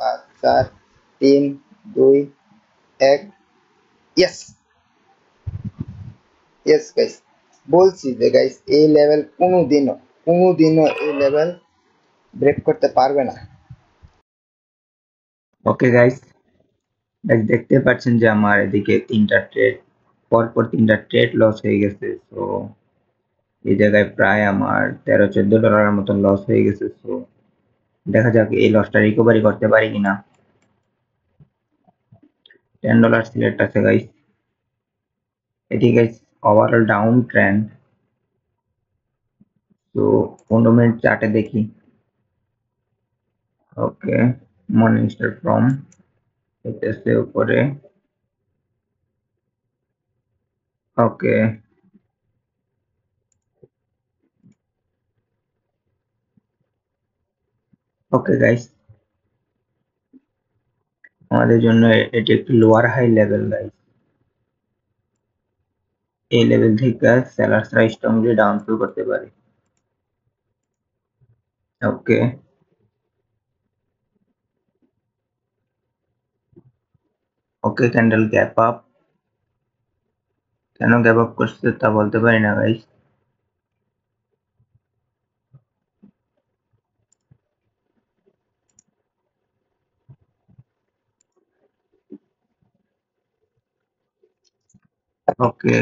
5 4 3 2 1 yes yes guys বলছি যে guys এই লেভেল কোনোদিনও এই লেভেল ব্রেক করতে পারবে না। ওকে গাইস, দেখতে পাচ্ছেন যে আমার এদিকে পরপর তিনটা ট্রেড লস হয়ে গেছে। সো এই জায়গায় প্রায় আমার $13-14 মতন লস হয়ে গেছে। সো দেখা যাক এই লসটা রিকভারি করতে পারি কিনা। $10 সিলেক্ট আছে গাইস। এটি গাইস ওভারঅল ডাউন ট্রেন্ড। তো 15 মিনিট চার্টে দেখি। ওকে, মর্নিং স্টার ফ্রম এসে উপরে। ওকে, ওকে গাইস, আমাদের জন্য এটি একটি লোয়ার হাই লেভেল গাইস। এই লেভেল থেকে সেলার্সরা স্ট্রংলি ডাউনফল করতে পারে। ওকে, ওকে, ক্যান্ডেল গ্যাপ আপ। কেন গ্যাপ আপ করছে তা বলতে পারি না গাইস। ওকে,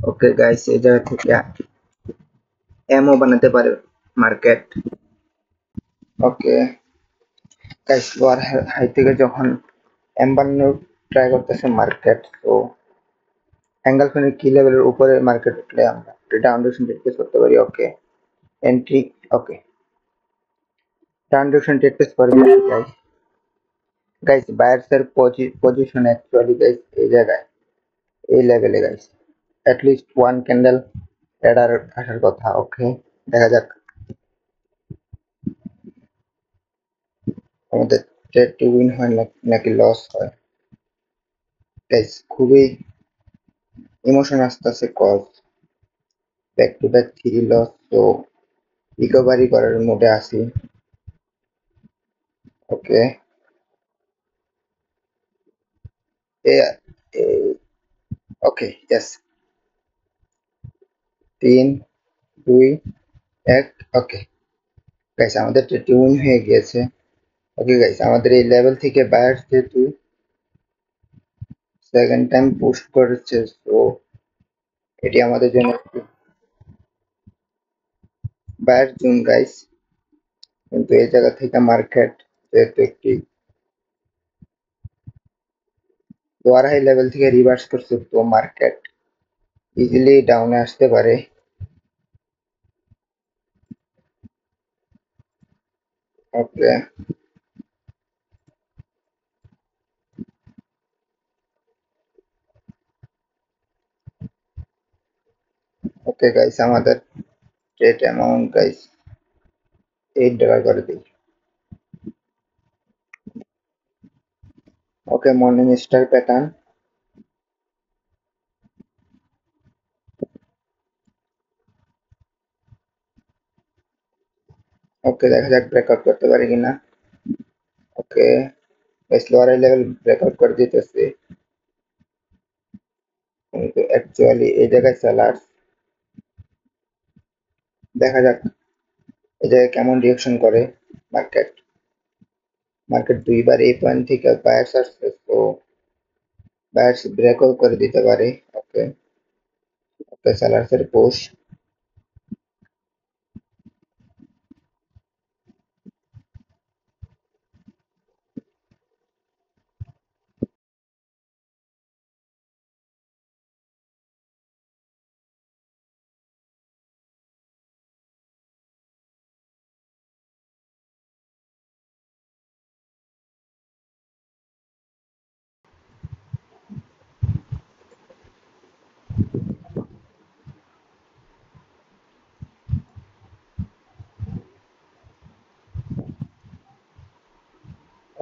ওকে গাইস, এই জায়গা থেকে এমও বানাতে পারে market. Okay guys lower high থেকে যখন এম বানানোর ট্রাই করতেছে মার্কেট, তো অ্যাঙ্গেল ফ্রেন্ডের কি লেভেলের উপরে মার্কেট উঠলে আমরা ডাউন টেস্ট করতে পারি। ওকে এন্ট্রি। ওকে ডাউন টেস্ট করে গাইস। গাইস বায়ার্স এর পজিশন অ্যাকচুয়ালি গাইস এই জায়গায় এই লেভেলে গাইস অ্যাটলিস্ট ওয়ান ক্যান্ডেল এডার আসার কথা। ওকে দেখা যাক আমাদের ট্রেডটি উইন হয় নাকি লস হয়। গাইস খুবই ইমোশন আসতেছে cause back to back 3 loss, তো রিকভারি করার মোডে আছি। ওকে এ ওকে ইয়েস 3 2 1 ওকে গাইস আমাদের ট্রেডটি উইন হয়ে গিয়েছে। ওকে গাইস আমাদের এই লেভেল থেকে বায়ার্স যেহেতু সেকেন্ড টাইম পুশ করেছে, তো এটি আমাদের জন্য বায়ার জুন গাইস। কিন্তু এই জায়গা থেকে মার্কেট যেহেতু একটি লোয়ার হাই লেভেল থেকে রিভার্স করছে, তো মার্কেট ইজিলি ডাউনে আসতে পারে। ওকে ওকে গাইস আমাদের ট্রেড অ্যামাউন্ট গাইস $8 করে দিই। Okay morning star pattern. Okay দেখা যাক ব্রেকআউট করতে পারি কিনা। Okay guys lower high level breakout করে দিতেছে, কিন্তু অ্যাকচুয়ালি এই জায়গায় সেলার। দেখা যাক এই জায়গায় কেমন রিঅ্যাকশন করে মার্কেট। মার্কেট দুইবার এই পয়েন্ট থেকে বায়ার্স আসছে, তো বায়ার্স ব্রেকআউট করে দিতে পারে। ওকে ওকে সেলার্স এর পুশ।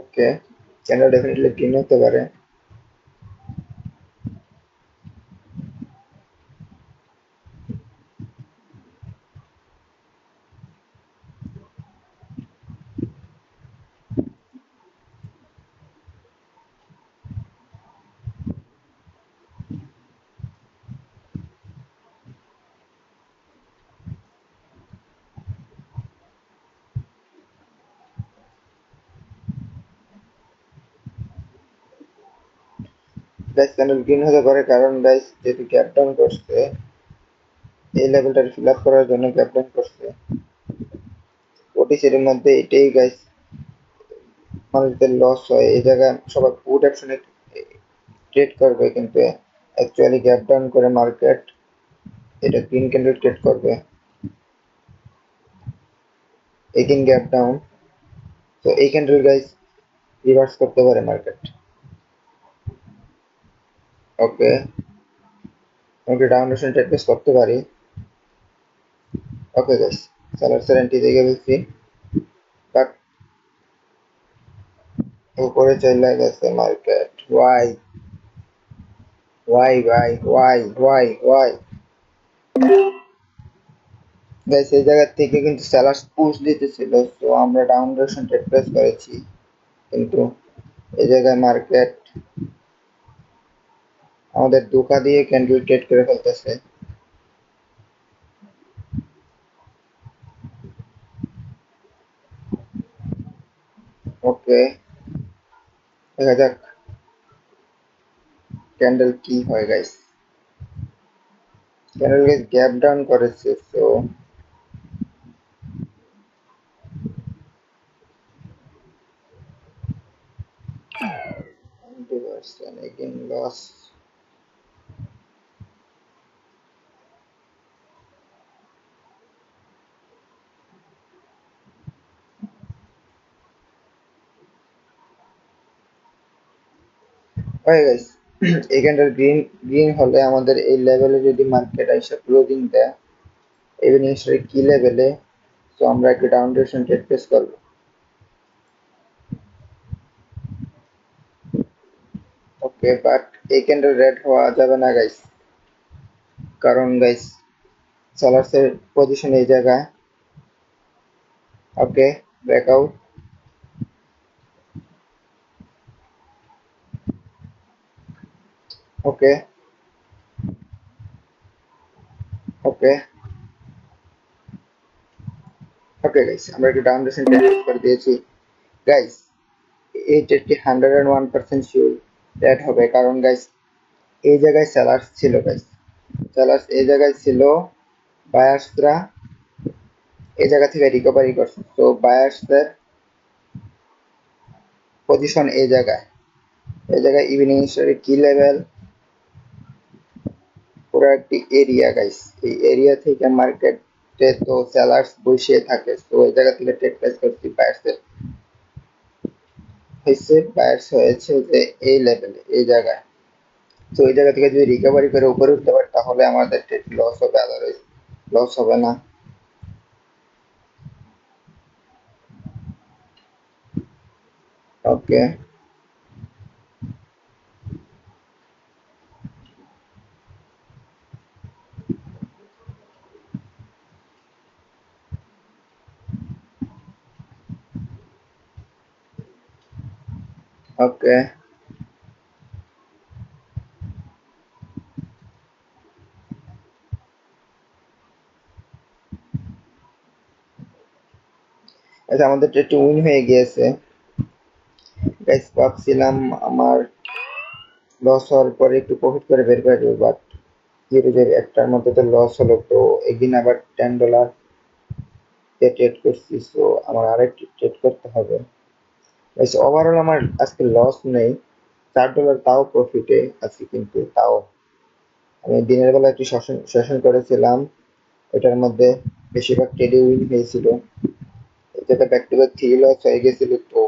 ওকে ক্যান্ডেল ডেফিনেটলি গ্রিন হতে পারে। গাইস ক্যান্ডেল গ্রিন হতে পারে কারণ গাইস যেহেতু গ্যাপ ডাউন করছে এই লেভেলটা ফিল আপ করার জন্য গ্যাপ ডাউন করছে ওটিসির মধ্যে এটাই গাইস মানুষদের লস হয় এই জায়গায় সবাই পুট অপশনে ট্রেড করবে কিন্তু অ্যাকচুয়ালি গ্যাপ ডাউন করে মার্কেট এটা গ্রিন ক্যান্ডেল ট্রেড করবে এগেইন গ্যাপ ডাউন তো এই ক্যান্ডেল গাইস রিভার্স করতে পারে মার্কেট ওকে ওকে ডাউন রেশন ট্রেড প্লেস করতে পারি ওকে গাইস সেলার্সের এন্ট্রি দেখে ফেলছি বাট উপরে চলে গেছে মার্কেট ওয়াই গাইস এই জায়গা থেকে কিন্তু সেলার্স পুশ দিতেছিল তো আমরা ডাউন রেশন ট্রেড প্লেস করেছি কিন্তু এই জায়গায় মার্কেট আমাদের ধোঁকা দিয়ে ক্যান্ডেল ট্রেড করে ফেলতেছে ওকে দেখা যাক ক্যান্ডেল কি হয় guys candle guys gap down করেছে তো again loss ওকে গাইস এই ক্যান্ডেল গ্রিন হলে আমাদের এই লেভেলে যদি মার্কেট আইসা ক্লোজিং দেয় even হিস্ট্রি কি লেভেলে তো আমরা একটা ডাউন ডিরেকশন ট্রেড প্লেস করব ওকে বাট এই ক্যান্ডেল রেড হওয়া যাবে না গাইস কারণ গাইস সেলার্সের পজিশন এই জায়গায় ওকে ব্রেকআউট ওকে ওকে ওকে গাইস আমরা একটা ডাউন ডিরেকশন ট্রেড প্লেস করে দিয়েছি গাইস এই ট্রেডটি 101% শিওর রেড হবে কারণ গাইস এই জায়গায় সেলার্স ছিল গাইস সেলার্স এই জায়গায় ছিল বায়ার্সরা এই জায়গা থেকে রিকভারি করছে তো বায়ার্সদের পজিশন এই জায়গায় ইভিনিং স্টারে কি লেভেল পুরো একটি এরিয়া গাইস এই এরিয়া থেকে মার্কেটে তো সেলার্স বসে থাকে তো এই জায়গা থেকে ট্রেড প্লেস করছি বায়ার্স হয়েছে যে এই লেভেলে এই জায়গায় তো এই জায়গা থেকে যদি রিকভারি করে উপরে উঠতে পারে তাহলে আমাদের ট্রেড লস হবে আদারওয়াইজ লস হবে না ওকে ওকে আচ্ছা আমাদের ট্রেডটি উইন হয়ে গিয়েছে গাইস ভাবছিলাম আমার লস হওয়ার পরে একটু প্রফিট করে বের করে দেবো বাট যেহেতু যে একটার মধ্যে তো লস হলো তো একদিন আবার $10 ট্রেড করছি সো আমার আরেকটি ট্রেড করতে হবে গাইস ওভারঅল আমার আজকে লস নেই $4 তাও প্রফিটে আছি কিন্তু তাও আমি দিনের বেলা একটি সেশন করেছিলাম এটার মধ্যে বেশিরভাগ ট্রেডে উইন হয়েছিল যেটা ব্যাক টু ব্যাক 3 লস হয়ে গেছিল তো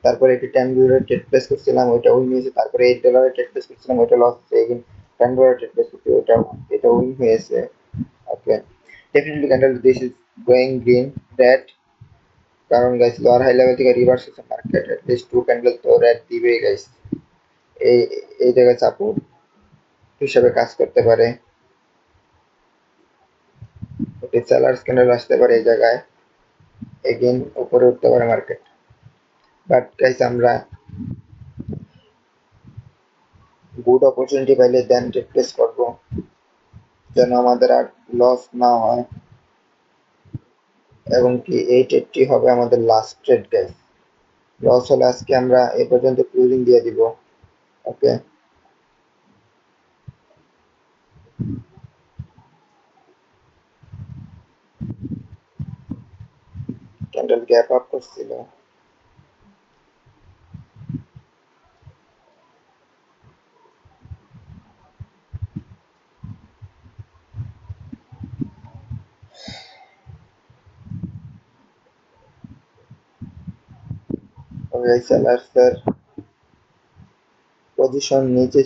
তারপরে একটি $10 ট্রেড প্লেস করছিলাম ওইটা উইন হয়েছে তারপরে $8 ট্রেড প্লেস করছিলাম ওইটা লস হচ্ছে এগেইন $10 ট্রেড প্লেস করছি ওইটা এটা উইন হয়েছে okay definitely candle this is going green red কারণ গাইস লোয়ার হাই লেভেল থেকে রিভার্স হচ্ছে মার্কেট এট লিস্ট 2 ক্যান্ডেল তো রেড দিবেই গাইস এই এই জায়গায় সাপোর্ট হিসাবে কাজ করতে পারে ওকে সেলার্স ক্যান্ডেল আসতে পারে এই জায়গায় এগেইন উপরে উঠতে পারে মার্কেট বাট গাইস আমরা গুড অপরচুনিটি পাইলে দেন ট্রেড প্লেস করবো যেন আমাদের আর লস না হয় এবং কি এই ট্রেডটি হবে আমাদের লাস্ট ট্রেড গাইস লস হলে আজকে আমরা এই পর্যন্ত ক্লোজিং দিয়ে দিব ওকে গ্যাপ আপ করছিল। সেলার্সের পজিশন নিচে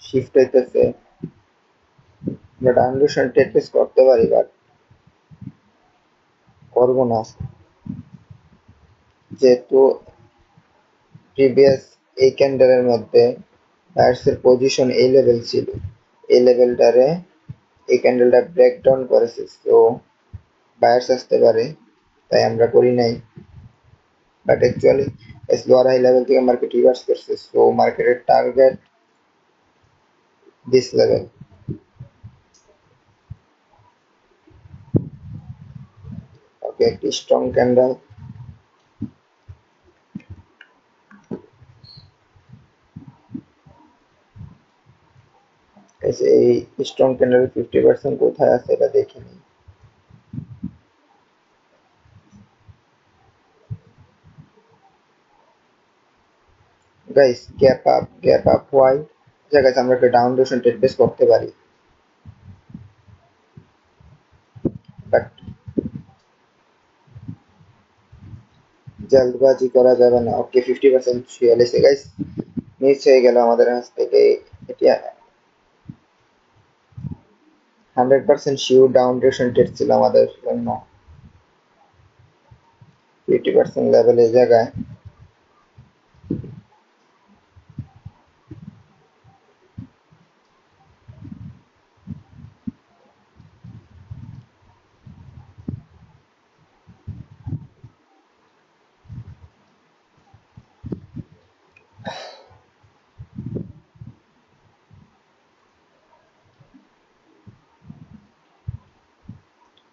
শিফট হইতেছে, আমরা ডাউনরেশন ট্রেড প্লেস করতে পারি বাট করবো না, যেহেতু প্রিভিয়াস এই ক্যান্ডেলের মধ্যে বায়ার্সের পজিশন এই লেভেল ছিল, এই লেভেলটারে এই ক্যান্ডেলটা ব্রেকডাউন করেছে, তো বায়ার্স আসতে পারে, তাই আমরা করি নাই। But actually lower high level থেকে মার্কেট রিভার্স করছে, সো মার্কেটের টার্গেট দিস লেভেল। ওকে, একটি স্ট্রং ক্যান্ডেল, এই স্ট্রং ক্যান্ডেল 50% কোথায় আছে এটা দেখে নিই। গাইস গ্যাপ আপ ওয়াই জায়গায় আমরা একটা ডাউন রোশন ট্রেড বেস করতে পারি, বাট জলদবাজি করা যাবে না। ওকে 50% শিয়াল এসে গাইস মিস হয়ে গেল আমাদের কাছ থেকে, এটা 100% শিওর ডাউন রোশন ট্রেড ছিল আমাদের জন্য। 50% লেভেল এই জায়গায়,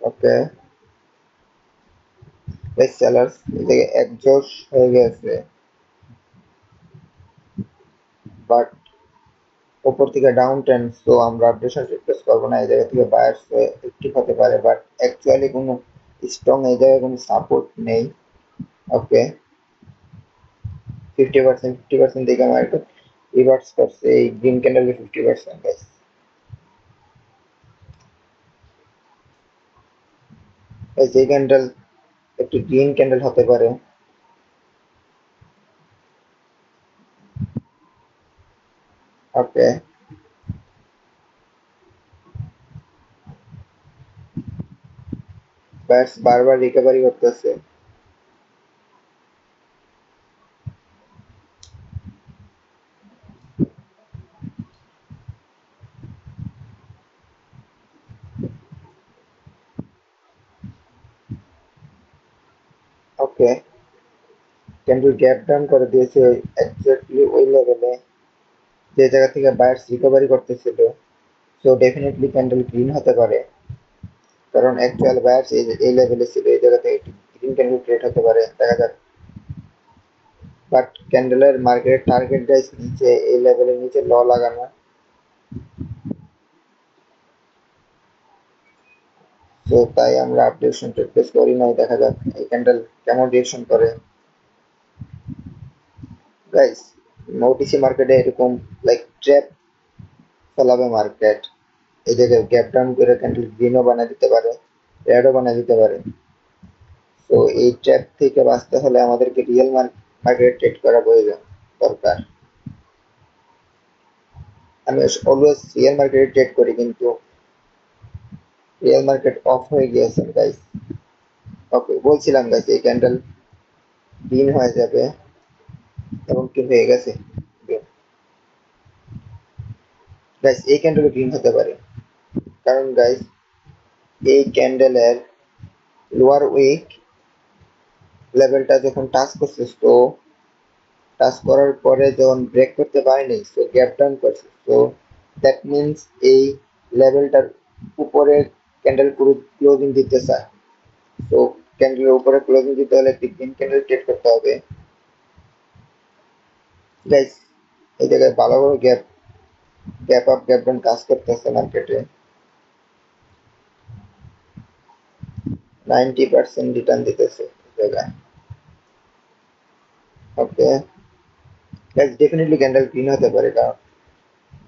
ওকে গাইস সেলার্স এই জায়গায় একজোশ হয়ে গেছে, বাট উপর থেকে ডাউন ট্রেন্ড, তো আমরা আপডেশন রিকোয়েস্ট করবো না, এই জায়গা থেকে বায়ার্স একটিভ হতে পারে, বাট অ্যাকচুয়ালি কোনো স্ট্রং এই জায়গায় কোনো সাপোর্ট নেই। ওকে 50% দেখে আমার একটু রিভার্স করছে এই গ্রিন ক্যান্ডেল 50% গাইস। এই ক্যান্ডেল একটি গ্রিন ক্যান্ডেল হতে পারে। ওকে বায়ার্স বারবার রিকভারি করতেছে, ওকে ক্যান্ডেল গ্যাপ ডাউন করে দিয়েছে এক্স্যাক্টলি ওই লেভেলে যে জায়গা থেকে বায়ার্স রিকভারি করতেছিল, সো ডেফিনেটলি ক্যান্ডেল গ্রিন হতে পারে, কারণ অ্যাকচুয়াল বায়ার্স এই লেভেলে ছিল, এই জায়গা থেকে গ্রিন ক্যান্ডেল ক্রিয়েট হতে পারে, দেখা যাক। বাট ক্যান্ডেলের মার্কেট টার্গেট গাইস নিচে, এই লেভেলের নিচে ল লাগানো, তো তাই আমরা আপডেশন রিকোয়েস্ট করি নাই, দেখা যাক এই ক্যান্ডেল কেমন রিঅ্যাকশন করে। গাইস ওটিসি মার্কেটে এরকম লাইক ট্র্যাপ ফেলাবে মার্কেট, এই জায়গায় গ্যাপ ডাউন করে ক্যান্ডেল গ্রিনও বানিয়ে দিতে পারে, রেডও বানিয়ে দিতে পারে, তো এই ট্র্যাপ থেকে বাঁচতে হলে আমাদেরকে রিয়েল মার্কেট ট্রেড করা প্রয়োজন দরকার। আমি অলওয়েজ রিয়েল মার্কেটে ট্রেড করি, কিন্তু রিয়েল মার্কেট অফ হয়ে গিয়েছে গাইস। ওকে বলছিলাম গাইস এই ক্যান্ডেল গ্রিন হয়ে যাবে, এবং কি হয়ে গেছে গাইস, এই ক্যান্ডেল গ্রিন হতে পারে, কারণ গাইস এই ক্যান্ডেলের লোয়ার উইক লেভেলটা যখন টাচ করছে, তো টাচ করার পরে যখন ব্রেক করতে পারেনি, সো গ্যাপ ডাউন করছে, সো দ্যাট মিনস এই লেভেলটার উপরে ক্যান্ডেল পুরো ক্লোজিং দিতে চায়, তো ক্যান্ডেলের উপরে ক্লোজিং দিতে হলে একটি গ্রিন ক্যান্ডেল ট্রেড করতে হবে গাইস। এই জায়গায় ভালো ভালো গ্যাপ আপ গ্যাপ ডাউন কাজ করতেছে মার্কেটে, 90% রিটার্ন দিতেছে এই জায়গায়। Okay guys, definitely candle green হতে পারে, কারণ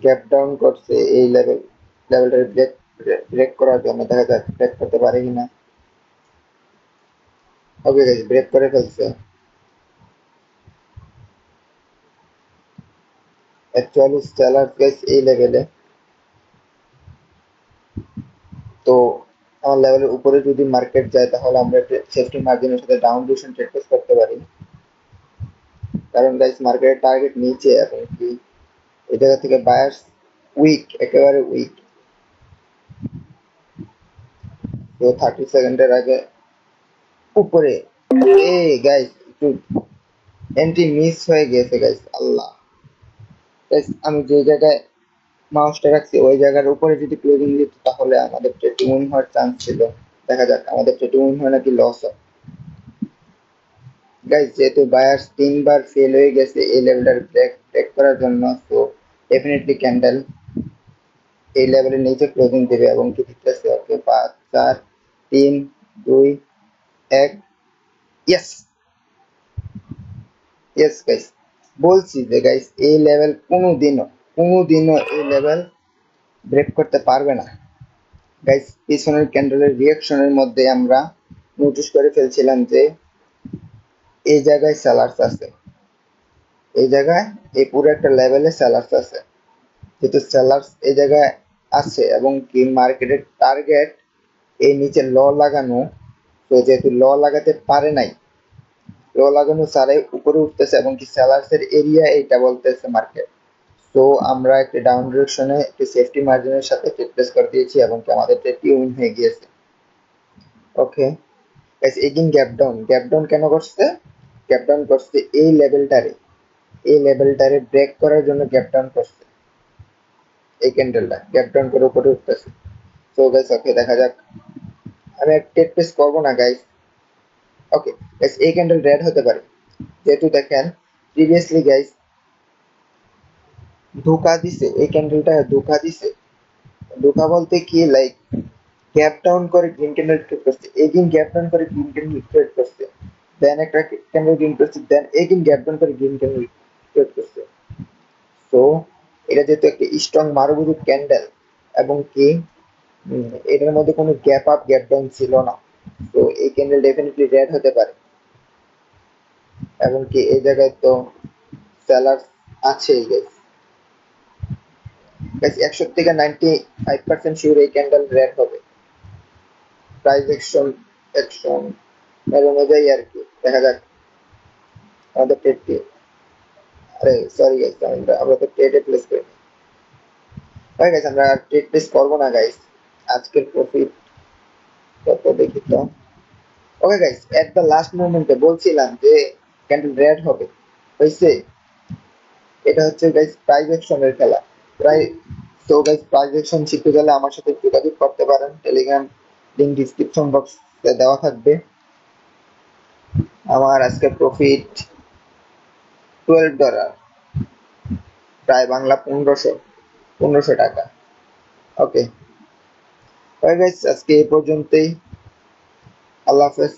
গ্যাপ ডাউন করছে এই লেভেলটার ব্রেক ব্রেক করার জন্য। দেখা যাক ব্রেক করতে পারে কিনা। ওকে গাইস, ব্রেক করে ফেলছে। অ্যাকচুয়ালি সেলার গাইস এই লেভেলে, তো আমার লেভেলের উপরে যদি মার্কেট যায় তাহলে আমরা সেফটি মার্জিনের সাথে ডাউন ডিরেকশন ট্রেড করতে পারি, কারণ গাইস মার্কেটের টার্গেট নিচে এবং কি এই জায়গা থেকে বায়ার্স উইক, একেবারে উইক। তো 30 সেকেন্ডের আগে উপরে এ গাইস একটু এন্ট্রি মিস হয়ে গেছে গাইস, আল্লাহ। গাইস আমি যে জায়গায় মাউসটা রাখছি ওই জায়গার উপরে যদি ক্লোজিং দিত তাহলে আমাদের ট্রেড উইন হওয়ার চান্স ছিল। দেখা যাক আমাদের ট্রেড উইন হয় নাকি লস হয়। গাইস যেহেতু বায়ার্স 3 বার ফেল হয়ে গেছে এই লেভেলটার ব্রেক ব্রেক করার জন্য, তো ডেফিনেটলি ক্যান্ডেল এই লেভেলের নিচে ক্লোজিং দেবে এবং কি দিতেছে। ওকে 5 4 3 2 1, ইয়েস ইয়েস গাইস, বলছি যে গাইস এই লেভেল কোনোদিনও এই লেভেল ব্রেক করতে পারবে না। গাইস পিছনের ক্যান্ডেলের রিঅ্যাকশনের মধ্যে আমরা নোটিস করে ফেলছিলাম যে এই জায়গায় সেলার্স আছে, এই জায়গায় এই পুরো একটা লেভেলে সেলার্স আছে। যেহেতু সেলার্স এই জায়গায় আছে এবং কি মার্কেটের টার্গেট এই নিচে ল লাগানো, তো যেহেতু ল লাগাতে পারে নাই, ল লাগানো ছাড়াই উপরে উঠতেছে এবং কি সেলার্স এর এরিয়া এইটা বলতেছে মার্কেট। তো আমরা একটি ডাউন ডিরেকশনে একটি সেফটি মার্জিনের সাথে ট্রেড প্লেস করে দিয়েছি এবং কি আমাদের ট্রেডটি উইন হয়ে গিয়েছে। Okay guys, again gap down কেন করছে? গ্যাপ ডাউন করছে এই লেভেলটারে ব্রেক করার জন্য গ্যাপ ডাউন করছে। এই ক্যান্ডেলটা গ্যাপ ডাউন করে উপরে উঠতেছে। তো গাইস ওকে দেখা যাক, আমি আর ট্রেড প্লেস করবো না গাইস। ওকে গাইস, এই ক্যান্ডেল রেড হতে পারে, যেহেতু দেখেন প্রিভিয়াসলি গাইস ধোকা দিছে, এই ক্যান্ডেলটা ধোকা দিছে। ধোকা বলতে কি, লাইক গ্যাপ ডাউন করে গ্রিন ক্যান্ডেল ট্রেড করছে, এগেইন গ্যাপ ডাউন করে গ্রিন ক্যান্ডেল ট্রেড করছে, দেন একটা ক্যান্ডেল গ্রিন করছে, দেন এগেইন গ্যাপ ডাউন করে গ্রিন ক্যান্ডেল ট্রেড করছে। তো এটা যেহেতু একটা স্ট্রং মারুবুরু ক্যান্ডেল এবং কি এটার মধ্যে কোনো গ্যাপ আপ গ্যাপ ডাউন ছিল না, তো এই ক্যান্ডেল ডেফিনেটলি রেড হতে পারে এবং কি এই জায়গায় তো সেলার আছেই গাইস। গাইস 100 থেকে 95% শিওর এই ক্যান্ডেল রেড হবে। প্রাইস অ্যাকশন এর অনুযায়ী আর কি, দেখা যাক আমাদের ট্রেডটি। আরে সরি গাইস, আমরা তো ট্রেডে প্লেস করি। ওকে গাইস, আমরা ট্রেড প্লেস করবো না গাইস, আজকের প্রফিট কত দেখি তো। Okay guys, at the last মোমেন্টে বলছিলাম যে ক্যান্ডেল রেড হবে, হয়েছে। এটা হচ্ছে গাইস প্রাইস অ্যাকশনের খেলা। প্রায় তো গাইস প্রাইস অ্যাকশন শিখতে গেলে আমার সাথে যোগাযোগ করতে পারেন, টেলিগ্রাম লিংক ডিসক্রিপশন বক্সে দেওয়া থাকবে। আমার আজকে প্রফিট $12, প্রায় বাংলা 1500 টাকা। ওকে গাইস, আজকে এই পর্যন্তই। আল্লাহ হাফেজ।